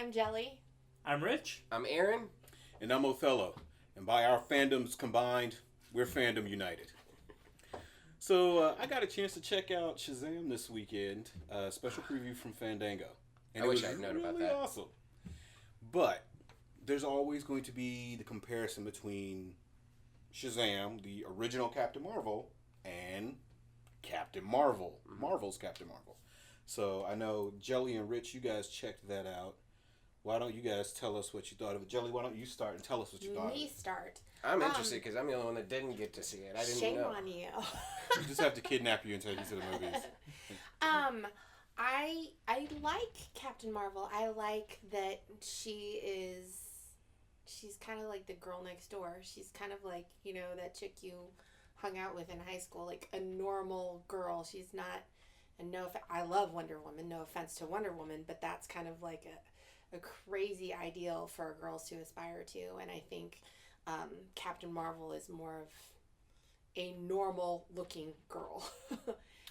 I'm Jelly. I'm Rich. I'm Aaron. And I'm Othello. And by our fandoms combined, we're Fandom United. So I got a chance to check out Shazam this weekend. Special preview from Fandango. And I wish I'd known about that. Awesome. But there's always going to be the comparison between Shazam, the original Captain Marvel, and Captain Marvel, Marvel's Captain Marvel. So I know Jelly and Rich, you guys checked that out. Why don't you guys tell us what you thought of it? Jelly, why don't you start and tell us what you thought of it? Me start. I'm interested because I'm the only one that didn't get to see it. I didn't Shame know. on you. You just have to kidnap you and take you to the movies. I like Captain Marvel. I like that she's kind of like the girl next door. She's kind of like, you know, that chick you hung out with in high school, like a normal girl. She's not, and I love Wonder Woman, no offense to Wonder Woman, but that's kind of like a crazy ideal for girls to aspire to. And I think Captain Marvel is more of a normal looking girl.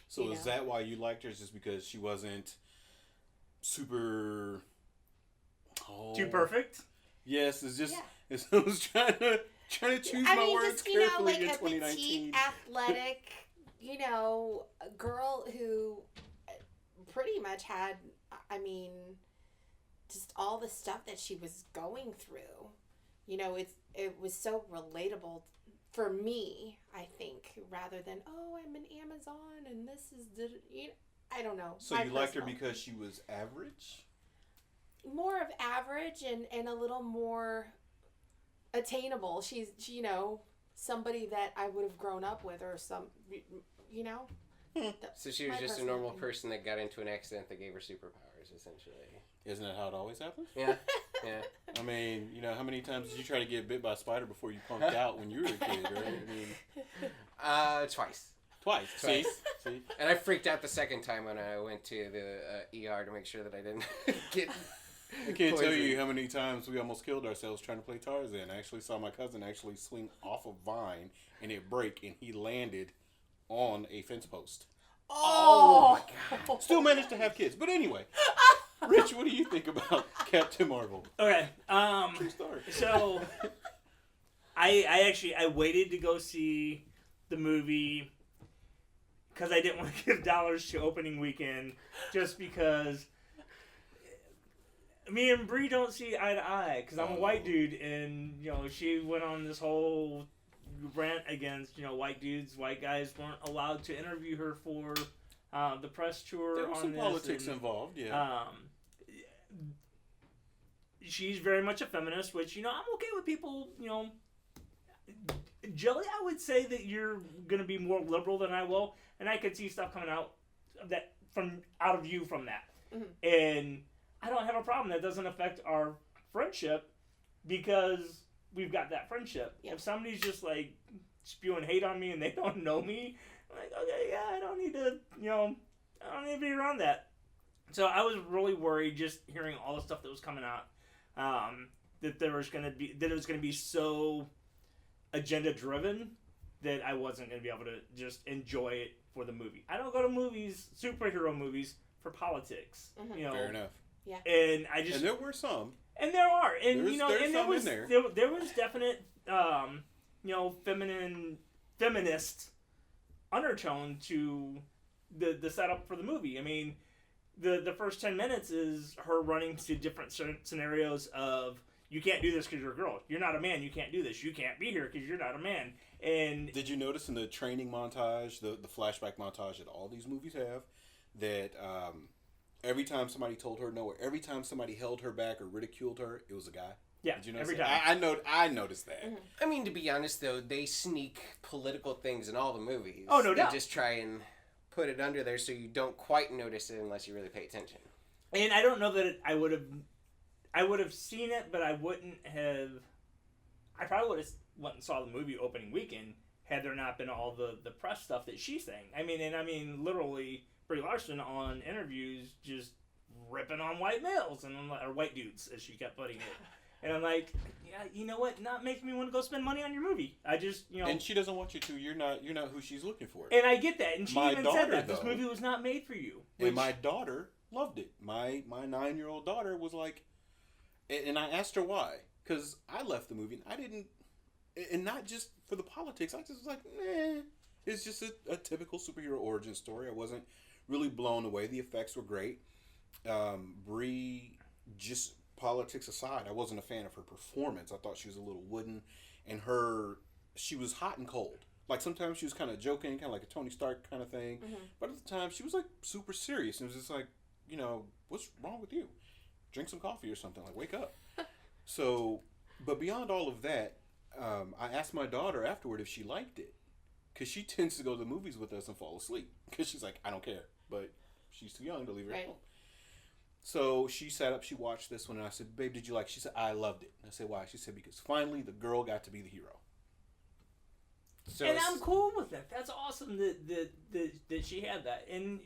So is that why you liked her? Just because she wasn't super... Too perfect? Yes, it's just... Yeah. I was trying to choose my words carefully like in a 2019. petite, athletic, girl who pretty much had, just all the stuff that she was going through. You know, it was so relatable for me, I think, rather than, oh, I'm an Amazon and this is I don't know. So you liked her because she was average? More of average and a little more attainable. She's, somebody that I would have grown up with or some, So she was just a normal person that got into an accident that gave her superpowers, essentially. Isn't that how it always happens? Yeah, yeah. I mean, how many times did you try to get bit by a spider before you punked out when you were a kid, right? Twice. Twice. See? And I freaked out the second time when I went to the ER to make sure that I didn't get I can't tell you how many times we almost killed ourselves trying to play Tarzan. I actually saw my cousin actually swing off a vine and it break, and he landed on a fence post. Oh my God. Still managed to have kids. But anyway, Rich, what do you think about Captain Marvel? Okay. True story. So, I waited to go see the movie because I didn't want to give dollars to opening weekend, just because me and Brie don't see eye to eye because I'm a white dude, and she went on this whole rant against white dudes. White guys weren't allowed to interview her for the press tour. There was some politics involved, yeah. She's very much a feminist, which I'm okay with people. Jelly, I would say that you're gonna be more liberal than I will, and I could see stuff coming out of you from that, and I don't have a problem. That doesn't affect our friendship because we've got that friendship. Yeah. If somebody's just like spewing hate on me and they don't know me, I'm like, okay, yeah, I don't need to be around that. So I was really worried just hearing all the stuff that was coming out, that it was gonna be so agenda driven that I wasn't gonna be able to just enjoy it for the movie. I don't go to superhero movies, for politics. Fair enough. Yeah. And there were some. And there are, and there was definite, feminist undertone to the setup for the movie. I mean, the first 10 minutes is her running to different scenarios of, you can't do this because you're a girl. You're not a man. You can't do this. You can't be here because you're not a man. And did you notice in the training montage, the flashback montage that all these movies have, that every time somebody told her no, or every time somebody held her back or ridiculed her, it was a guy? Yeah, did you notice every that? time. I noticed that. Mm-hmm. I mean, to be honest, though, they sneak political things in all the movies. Oh, no doubt. They just try and put it under there so you don't quite notice it unless you really pay attention. And I don't know that I would have seen it, but I wouldn't have. I probably would have went and saw the movie opening weekend had there not been all the press stuff that she's saying. I mean, literally, Brie Larson on interviews just ripping on white males or white dudes, as she kept putting it. And I'm like, yeah, you know what? Not making me want to go spend money on your movie. I just, And she doesn't want you to. You're not who she's looking for. And I get that. And she even said that though, this movie was not made for you. And my daughter loved it. My 9-year-old daughter was like, And I asked her why, because I left the movie and I didn't, and not just for the politics. I just was like, nah, it's just a typical superhero origin story. I wasn't really blown away. The effects were great. Brie, just politics aside, I wasn't a fan of her performance. I thought she was a little wooden, and she was hot and cold. Like sometimes she was kind of joking, kind of like a Tony Stark kind of thing, but at the time she was like super serious. And it was just like, what's wrong with you? Drink some coffee or something. Like, wake up. So, but beyond all of that, I asked my daughter afterward if she liked it, because she tends to go to the movies with us and fall asleep because she's like, I don't care, but she's too young to leave her at home. So she sat up, she watched this one, and I said, babe, did you like it? She said, I loved it. And I said, why? She said, because finally the girl got to be the hero. So and I'm cool with that. That's awesome that she had that. And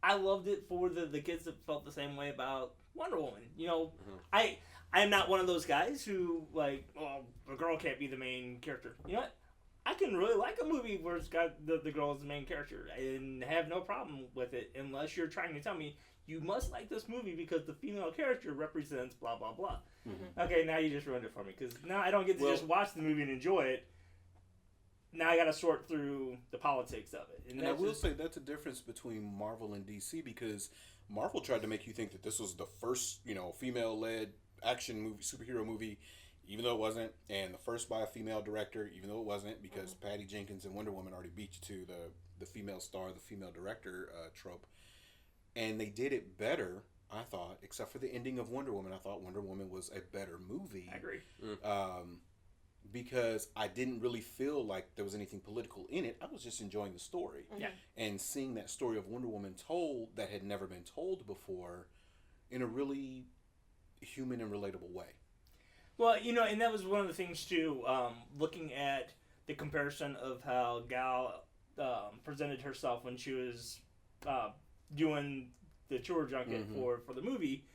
I loved it for the kids that felt the same way about Wonder Woman. I am not one of those guys who, like, oh, a girl can't be the main character. You know what? I can really like a movie where it's got the girl as the main character and have no problem with it, unless you're trying to tell me you must like this movie because the female character represents blah, blah, blah. Okay, now you just ruined it for me, because now I don't get to just watch the movie and enjoy it. Now I got to sort through the politics of it. And I will say that's a difference between Marvel and DC, because Marvel tried to make you think that this was the first, female-led action movie, superhero movie, even though it wasn't, and the first by a female director, even though it wasn't, because Patty Jenkins and Wonder Woman already beat you to the female star, the female director trope. And they did it better, I thought, except for the ending of Wonder Woman. I thought Wonder Woman was a better movie. I agree. Because I didn't really feel like there was anything political in it. I was just enjoying the story. And seeing that story of Wonder Woman told that had never been told before in a really human and relatable way. Well, and that was one of the things, too, looking at the comparison of how Gal presented herself when she was doing the tour junket for the movie.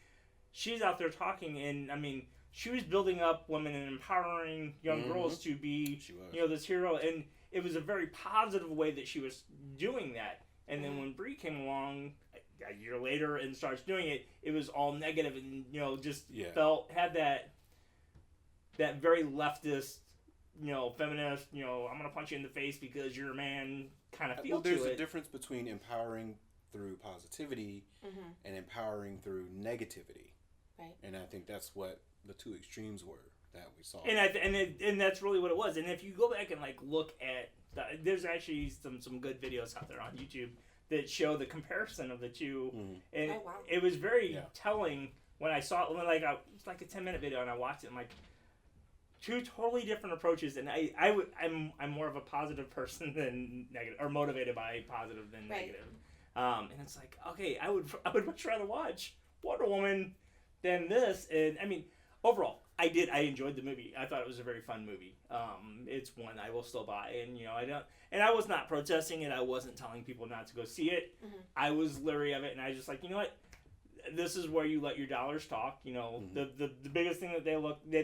She's out there talking, and, I mean, she was building up women and empowering young girls to be, this hero. And it was a very positive way that she was doing that. And then when Brie came along a year later and starts doing it, it was all negative and, had that very leftist, feminist, I'm going to punch you in the face because you're a man kind of feel to it. There's a difference between empowering through positivity and empowering through negativity. Right. And I think that's what the two extremes were that we saw. And that's really what it was. And if you go back and look at there's actually some good videos out there on YouTube that show the comparison of the two. And it was very telling when I saw it. It's like a 10-minute video, and I watched it. I'm like, two totally different approaches. And I'm more of a positive person than negative, or motivated by positive than negative. And it's like, okay, I would much rather watch Wonder Woman than this. And I mean, overall, I enjoyed the movie. I thought it was a very fun movie. It's one I will still buy, and I was not protesting it. I wasn't telling people not to go see it. I was leery of it, and I was just like, you know what? This is where you let your dollars talk. The biggest thing that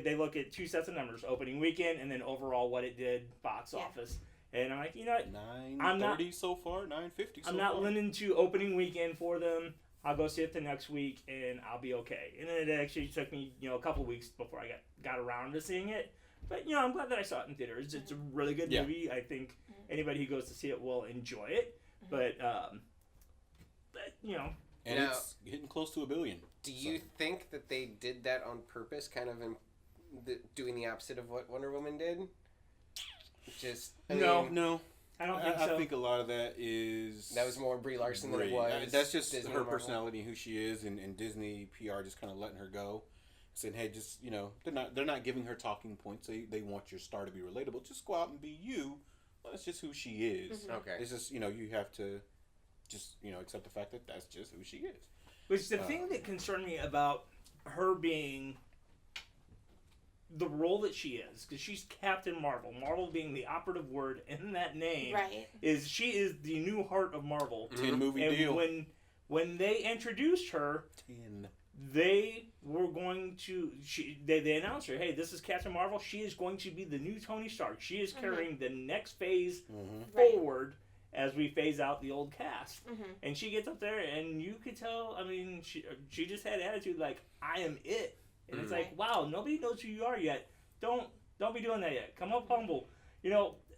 they look at two sets of numbers: opening weekend, and then overall what it did box office. And I'm like, you know what? 930 so far, 950 so far. I'm not limited to opening weekend for them. I'll go see it the next week, and I'll be okay. And then it actually took me, a couple weeks before I got around to seeing it. But, I'm glad that I saw it in theaters. It's a really good movie. I think anybody who goes to see it will enjoy it. But And now, it's getting close to $1 billion. Do you think that they did that on purpose, kind of doing the opposite of what Wonder Woman did? No. I don't think so. I think a lot of that is... That was more Brie Larson than it was. That's just Disney her personality and who she is, and Disney PR just kind of letting her go. Saying, hey, just, they're not giving her talking points. They want your star to be relatable. Just go out and be you. Well, that's just who she is. Okay. It's just, you have to just, accept the fact that that's just who she is. Which the thing that concerned me about her being... the role that she is, because she's Captain Marvel. Marvel being the operative word in that name, is she is the new heart of Marvel. 10-movie deal. When they introduced her, 10. They were going to. They announced her. Hey, this is Captain Marvel. She is going to be the new Tony Stark. She is carrying the next phase forward as we phase out the old cast. And she gets up there, and you could tell. I mean, she just had attitude like, I am it. And it's like, wow, nobody knows who you are yet. Don't be doing that yet. Come up humble.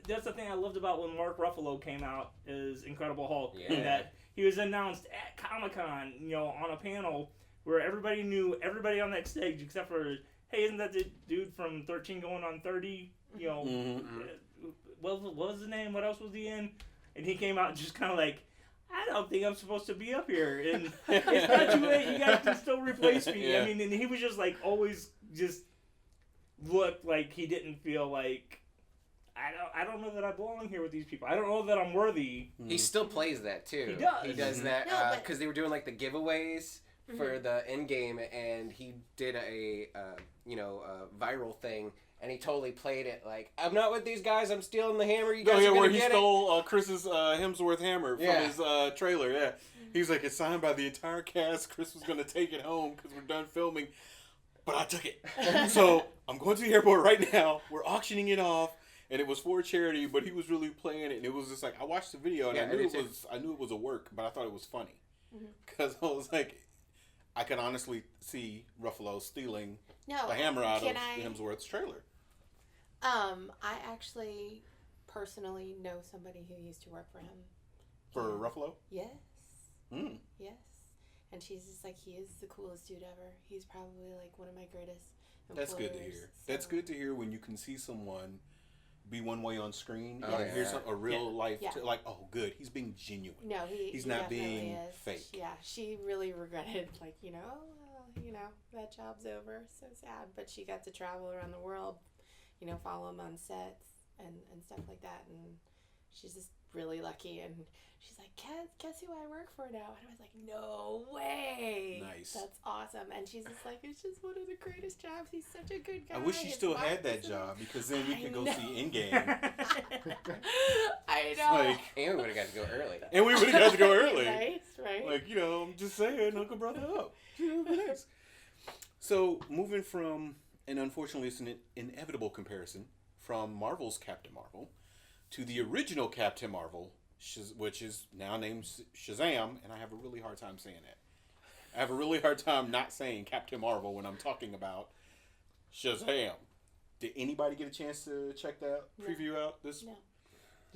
That's the thing I loved about when Mark Ruffalo came out as Incredible Hulk. Yeah. That he was announced at Comic-Con, on a panel where everybody knew everybody on that stage except for, hey, isn't that the dude from 13 going on 30? What was his name? What else was he in? And he came out and just kind of like, I don't think I'm supposed to be up here. And it's not too late. You guys can still replace me. Yeah. I mean, and he was just like always just looked like he didn't feel like, I don't know that I belong here with these people. I don't know that I'm worthy. He still plays that too. He does does. that because they were doing like the giveaways for the end game, and he did a viral thing, and he totally played it like, I'm not with these guys. I'm stealing the hammer. You guys are where gonna he get stole Chris's Hemsworth hammer from his trailer. Yeah, he's like, it's signed by the entire cast. Chris was gonna take it home because we're done filming, but I took it. So I'm going to the airport right now. We're auctioning it off. And it was for charity, but he was really playing it, and it was just like, I watched the video, and I knew it was a work, but I thought it was funny, because I was like, I could honestly see Ruffalo stealing the hammer out of Hemsworth's trailer. I actually personally know somebody who used to work for him. For Ruffalo? Yes. Yes. And she's just like, he is the coolest dude ever. He's probably like one of my greatest employers. That's good to hear. So. That's good to hear when you can see someone be one way on screen and here's a real life like, oh good, he's being genuine. No, he's not being fake. Yeah, she really regretted like, that job's over, so sad, but she got to travel around the world, follow him on sets and stuff like that, and she's just really lucky. And she's like, guess who I work for now? And I was like, no way. Nice. That's awesome. And she's just like, it's just one of the greatest jobs. He's such a good guy. I wish she still had that job, because then we could go see Endgame. I know. And we would have got to go early. Right. Like, I'm just saying, hook a brother up. Nice. So, moving from, and unfortunately it's an inevitable comparison, from Marvel's Captain Marvel to the original Captain Marvel, which is now named Shazam, and I have a really hard time saying that. I have a really hard time not saying Captain Marvel when I'm talking about Shazam. Did anybody get a chance to check that preview out? No.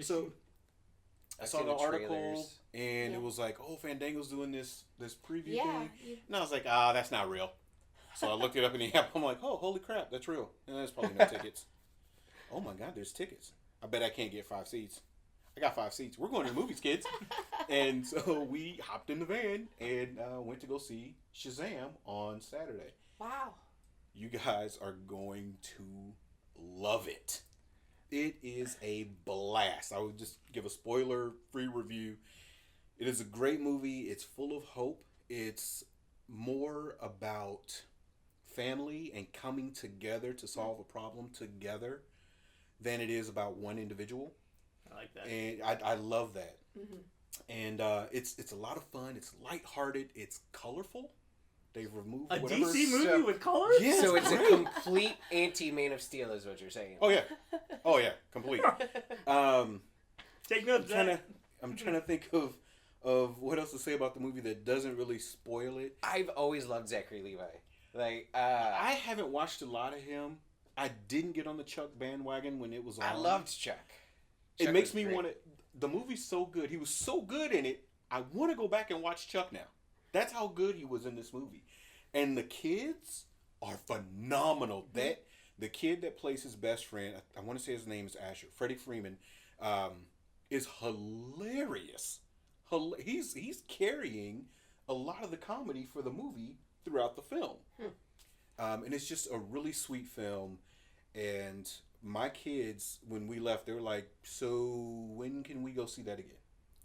So I saw the article, trailers. and it was like, oh, Fandango's doing this preview thing. Yeah. And I was like, that's not real. So I looked it up in the app. I'm like, oh, holy crap, that's real. And there's probably no tickets. Oh my God, there's tickets. I bet I can't get 5 seats. I got 5 seats. We're going to the movies, kids. And so we hopped in the van and went to go see Shazam on Saturday. Wow. You guys are going to love it. It is a blast. I would just give a spoiler-free review. It is a great movie. It's full of hope. It's more about family and coming together to solve a problem together than it is about one individual. I like that. And I love that. Mm-hmm. And it's a lot of fun. It's lighthearted. It's colorful. They've removed a whatever. DC movie with colors? Yeah, so it's a complete anti-Man of Steel is what you're saying. Oh yeah, complete. Take notes. I'm trying to think of what else to say about the movie that doesn't really spoil it. I've always loved Zachary Levi. I haven't watched a lot of him. I didn't get on the Chuck bandwagon when it was on. I loved Chuck. It makes me want to. The movie's so good. He was so good in it. I want to go back and watch Chuck now. That's how good he was in this movie. And the kids are phenomenal. The kid that plays his best friend, I want to say his name is Asher, Freddie Freeman, is hilarious. He's carrying a lot of the comedy for the movie throughout the film. And it's just a really sweet film. And my kids, when we left, they were like, so when can we go see that again?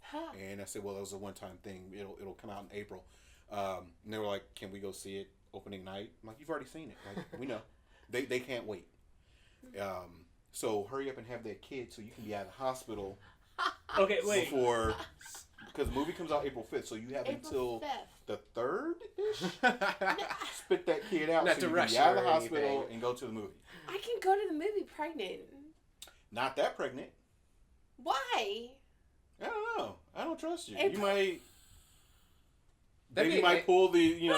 Huh. And I said, well, it was a one-time thing. It'll come out in April. And they were like, can we go see it opening night? I'm like, you've already seen it. Like, we know. They can't wait. So hurry up and have that kid so you can be out of the hospital. Okay, wait. Because the movie comes out April 5th, so you have until 5th. the 3rd-ish? Spit that kid out Not so to you can rush be out of or the hospital anything. and go to the movie. I can go to the movie pregnant. Not that pregnant. Why? I don't know. I don't trust you. April. Baby might pull the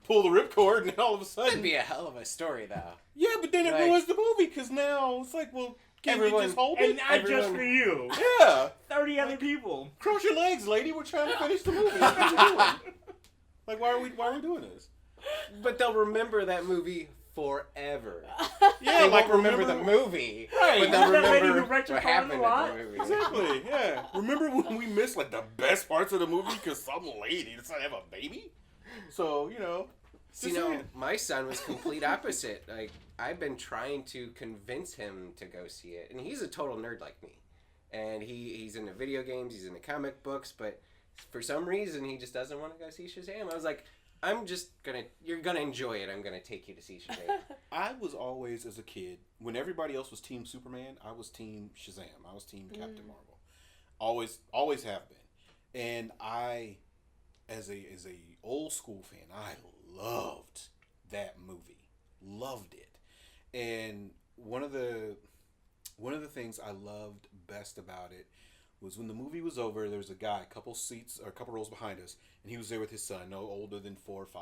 pull the ripcord, and all of a sudden That'd be a hell of a story, though. Yeah, but then it ruins the movie because now it's like, well, can't you just hold it? And not just for you. Yeah. 30 other people. Cross your legs, lady. We're trying to finish the movie. What are you doing? Like, why are we doing this? But they'll remember that movie forever. Yeah, they like won't remember the movie, right? But they'll That lady who remember wrecked your what car in happened the in lot? the movie. Exactly. Yeah. Remember when we missed like the best parts of the movie because some lady decided to have a baby? So See, my son was complete opposite. Like, I've been trying to convince him to go see it, and he's a total nerd like me. And he's into video games, he's into comic books, but for some reason he just doesn't want to go see Shazam. I was like, you're gonna enjoy it. I'm gonna take you to see Shazam. I was always, as a kid, when everybody else was Team Superman, I was Team Shazam. I was Team Captain Marvel. Always have been. And I, as a old school fan, I loved that movie. Loved it. And one of the things I loved best about it was when the movie was over, there was a guy a couple rows behind us, and he was there with his son, no older than 4 or 5.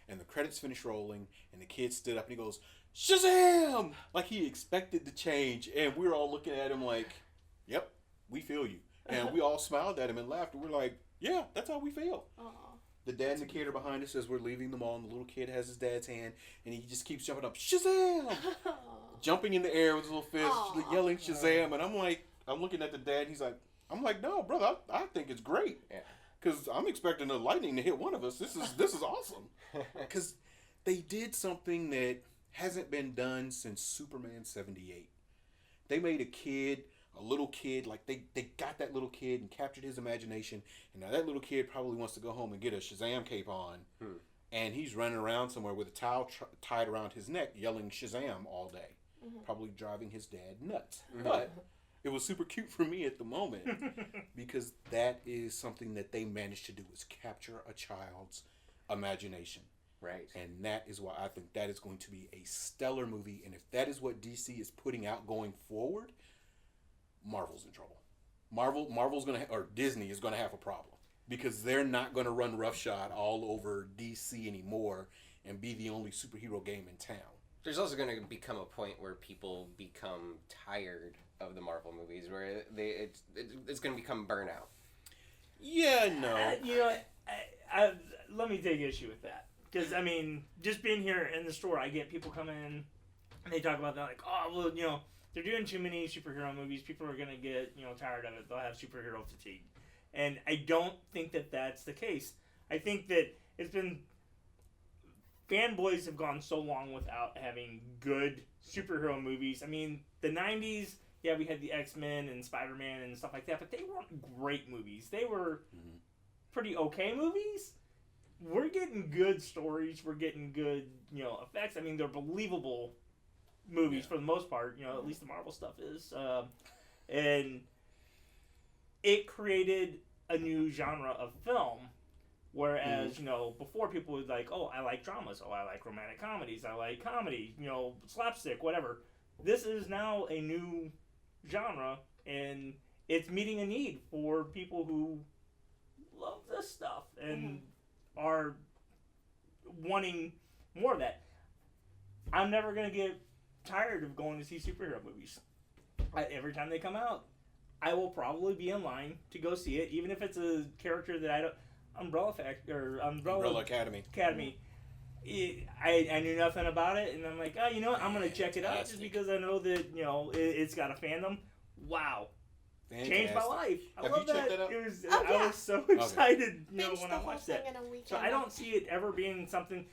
And the credits finished rolling, and the kid stood up and he goes, Shazam! Like he expected the change, and we were all looking at him like, yep, we feel you. And we all smiled at him and laughed, and we're like, yeah, that's how we feel. Aww. The dad and the kid are behind us as we're leaving the mall, and the little kid has his dad's hand, and he just keeps jumping up, Shazam! Jumping in the air with his little fist, yelling Shazam, and I'm looking at the dad, and he's like, no, brother, I think it's great. Yeah. Because I'm expecting the lightning to hit one of us. This is awesome. Because they did something that hasn't been done since Superman 78. They made a little kid, like they got that little kid and captured his imagination, and now that little kid probably wants to go home and get a Shazam cape on, and he's running around somewhere with a towel tied around his neck yelling Shazam all day, probably driving his dad nuts. But it was super cute for me at the moment because that is something that they managed to do, is capture a child's imagination. Right. And that is why I think that is going to be a stellar movie, and if that is what DC is putting out going forward, Marvel's in trouble. Marvel's gonna or Disney is gonna have a problem because they're not gonna run roughshod all over DC anymore and be the only superhero game in town. There's also gonna become a point where people become tired of the Marvel movies, where it's gonna become burnout. Yeah, no. I let me take issue with that because I mean, just being here in the store, I get people coming in and they talk about that like, oh well, they're doing too many superhero movies. People are going to get, tired of it. They'll have superhero fatigue. And I don't think that that's the case. I think that it's been... Fanboys have gone so long without having good superhero movies. I mean, the 90s, yeah, we had the X-Men and Spider-Man and stuff like that, but they weren't great movies. They were pretty okay movies. We're getting good stories. We're getting good, effects. I mean, they're believable movies for the most part, at least the Marvel stuff is, and it created a new genre of film, whereas before people would like, oh, I like dramas, oh, I like romantic comedies, I like comedy, slapstick, whatever. This is now a new genre, and it's meeting a need for people who love this stuff and are wanting more of that. I'm never gonna get tired of going to see superhero movies. Every time they come out, I will probably be in line to go see it, even if it's a character that I don't. Umbrella Academy. I knew nothing about it, and I'm like, oh, what? I'm gonna check it out just because I know that it's got a fandom. Wow, changed my life. I love that. It was. I was so excited, when I watched that. So I don't see it ever being something.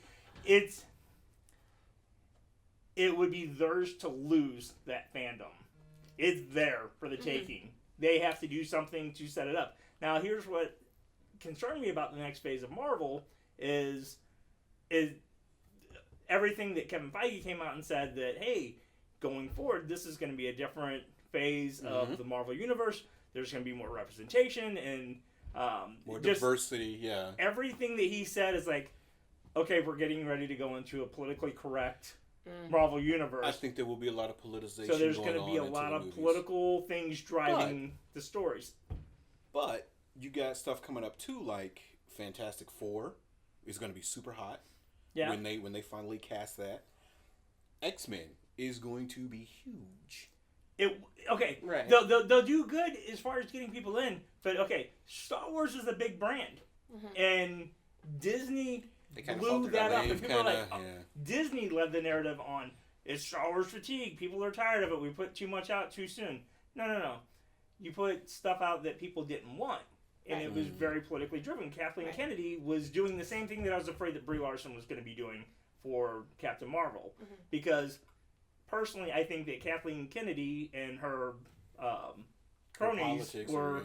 It would be theirs to lose that fandom. It's there for the taking. They have to do something to set it up. Now, here's what concerned me about the next phase of Marvel is everything that Kevin Feige came out and said that, hey, going forward, this is going to be a different phase of the Marvel Universe. There's going to be more representation and more diversity, yeah. Everything that he said is like, okay, we're getting ready to go into a politically correct Marvel Universe. I think there will be a lot of politicization. So there's going to be a lot of political things driving the stories. But you got stuff coming up too, like Fantastic Four is going to be super hot. Yeah. When they finally cast that. X-Men is going to be huge. Okay. Right. They'll do good as far as getting people in, but okay, Star Wars is a big brand, and Disney blew that up, and people are like, Disney led the narrative on it's Star Wars fatigue. People are tired of it. We put too much out too soon. No. You put stuff out that people didn't want, and it was very politically driven. Kathleen Kennedy was doing the same thing that I was afraid that Brie Larson was going to be doing for Captain Marvel, because personally, I think that Kathleen Kennedy and her cronies were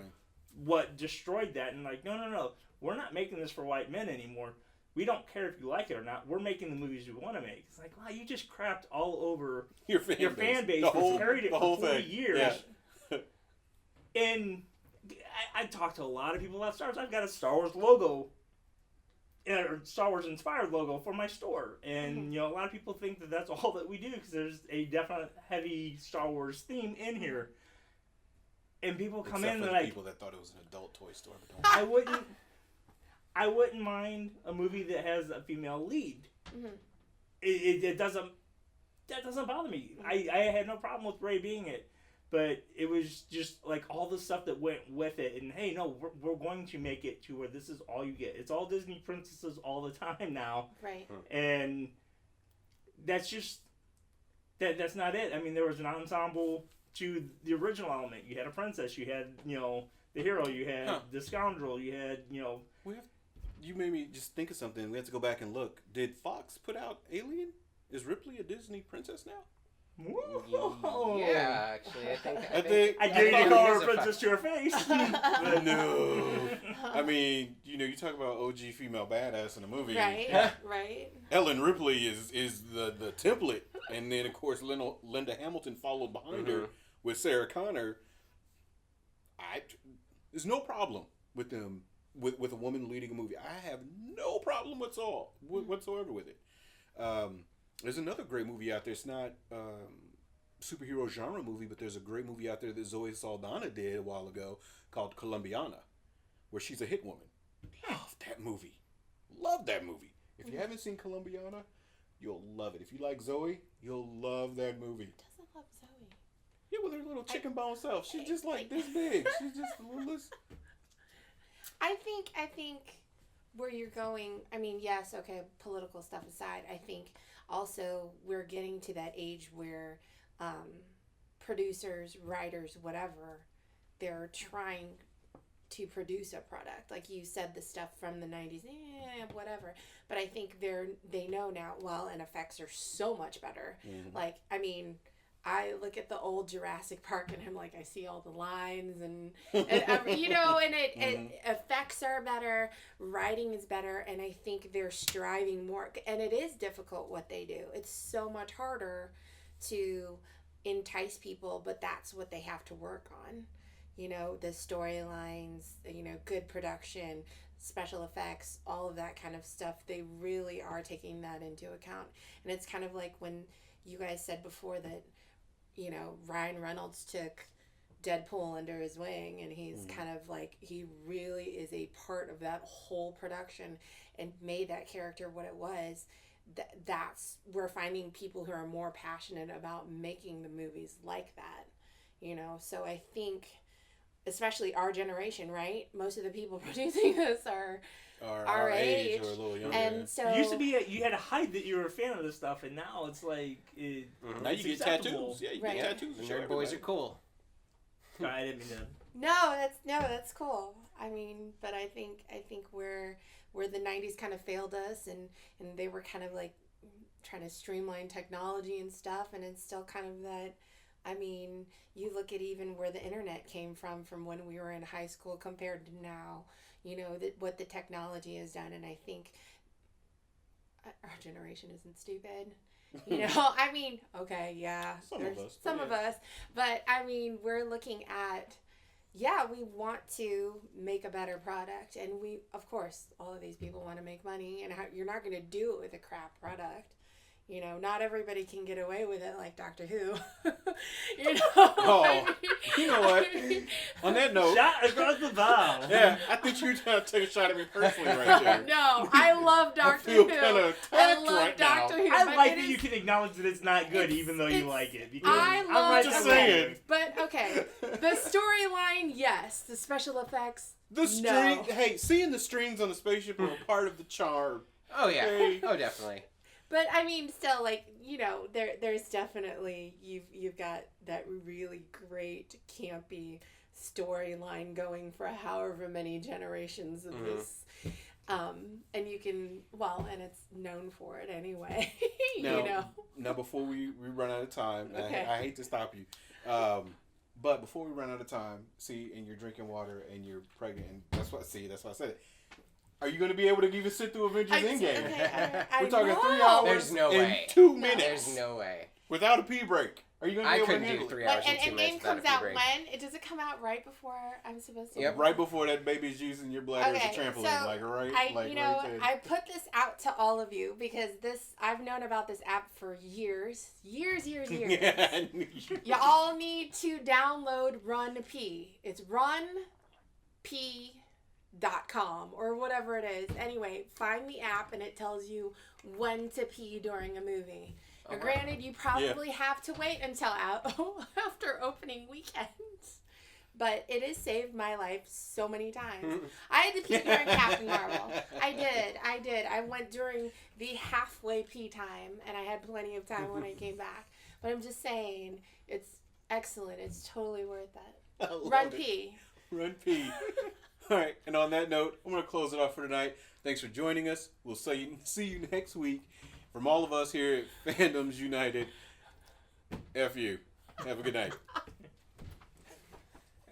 what destroyed that. And like, no, we're not making this for white men anymore. We don't care if you like it or not. We're making the movies we want to make. It's like, wow, you just crapped all over your fan base. Carried it for 40 years. Yeah. And I talked to a lot of people about Star Wars. I've got a Star Wars logo, or Star Wars inspired logo for my store, and a lot of people think that that's all that we do because there's a definite heavy Star Wars theme in here. And people come in and they're like, people that thought it was an adult toy store. But I wouldn't mind a movie that has a female lead. It doesn't. That doesn't bother me. I had no problem with Rey being it. But it was just like all the stuff that went with it. And hey, no, we're going to make it to where this is all you get. It's all Disney princesses all the time now. Right. And that's just, that's not it. I mean, there was an ensemble to the original element. You had a princess. You had, the hero. You had the scoundrel. You had, You made me just think of something. We have to go back and look. Did Fox put out Alien? Is Ripley a Disney princess now? Whoa. Yeah, actually, I think I dare you to call her princess to her face. No. I mean, you talk about OG female badass in a movie. Right, right. Ellen Ripley is the template. And then, of course, Linda Hamilton followed behind her with Sarah Connor. There's no problem with them, with a woman leading a movie. I have no problem whatsoever with it. There's another great movie out there. It's not superhero genre movie, but there's a great movie out there that Zoe Saldana did a while ago called Colombiana, where she's a hit woman. Love that movie. If you haven't seen Colombiana, you'll love it. If you like Zoe, you'll love that movie. Who doesn't love Zoe? Yeah, with her little chicken bone self. She's just like this big. She's just a little. I think where you're going, I mean, yes, okay, political stuff aside, I think also we're getting to that age where producers, writers, whatever, they're trying to produce a product. Like you said, the stuff from the 90s, whatever. But I think they know now, well, and effects are so much better. Like, I mean, I look at the old Jurassic Park and I'm like, I see all the lines and it effects are better, writing is better, and I think they're striving more. And it is difficult what they do. It's so much harder to entice people, but that's what they have to work on. The storylines, good production, special effects, all of that kind of stuff. They really are taking that into account. And it's kind of like when you guys said before that, Ryan Reynolds took Deadpool under his wing, and he's kind of like, he really is a part of that whole production and made that character what it was. That's, we're finding people who are more passionate about making the movies like that, So I think, especially our generation, right? Most of the people producing this are our age or a little younger. And so it used to be you had to hide that you were a fan of this stuff, and now it's like now you get tattoos. Yeah, you get tattoos. Nerd boys are cool. I didn't mean to. that's cool. I mean, but I think where the 90s kind of failed us, and they were kind of like trying to streamline technology and stuff, and it's still kind of that. I mean, you look at even where the internet came from when we were in high school compared to now, what the technology has done. And I think our generation isn't stupid. I mean, okay, yeah. Some of us. But, I mean, we're looking at, we want to make a better product. And we, of course, all of these people want to make money. And you're not going to do it with a crap product. You know, not everybody can get away with it like Doctor Who. You know? Oh, you know what? On that note, Shot across the bow. yeah, I think you're trying to take a shot at me personally right there. No, I love Doctor feel Who. kinda I attacked love right Doctor now. Who. I but like it that is- you can acknowledge that it's not good, even though you it's- like it. Because I I'm love right Just there with saying. you. But okay, the storyline, yes. The special effects, The string, no. hey, seeing the strings on the spaceship are a part of the charm. Oh yeah. Hey. Oh definitely. But I mean, still, like, you know, there's definitely you've got that really great campy storyline going for however many generations of this, and you can and it's known for it anyway. Now, you know. now before we run out of time, and Okay. I hate to stop you, but before we run out of time, see, and you're drinking water and you're pregnant, and that's what I said it. Are you going to be able to even sit through Avengers Endgame? We're talking 3 hours There's no and way. 2 minutes. There's no way. Without a pee break. Are you going to be I able to couldn't handle do it? 3 hours But and 2 and minutes Endgame without a comes pee out break. when? Does it come out right before I'm supposed to? Yep. Right before that baby's using your bladder Okay, as a trampoline, so like right, I like you know right there. I put this out to all of you because I've known about this app for years. You all need to download Run P. It's runp.com or whatever it is. Anyway, find the app and it tells you when to pee during a movie. Now, wow. granted, you probably have to wait until after opening weekend. But it has saved my life so many times. I had to pee during Captain Marvel. I did. I went during the halfway pee time, and I had plenty of time when I came back. But I'm just saying, it's excellent. It's totally worth it. Run pee. Run P. All right, and on that note, I'm going to close it off for tonight. Thanks for joining us. We'll see you next week. From all of us here at Fandoms United, F you. Have a good night.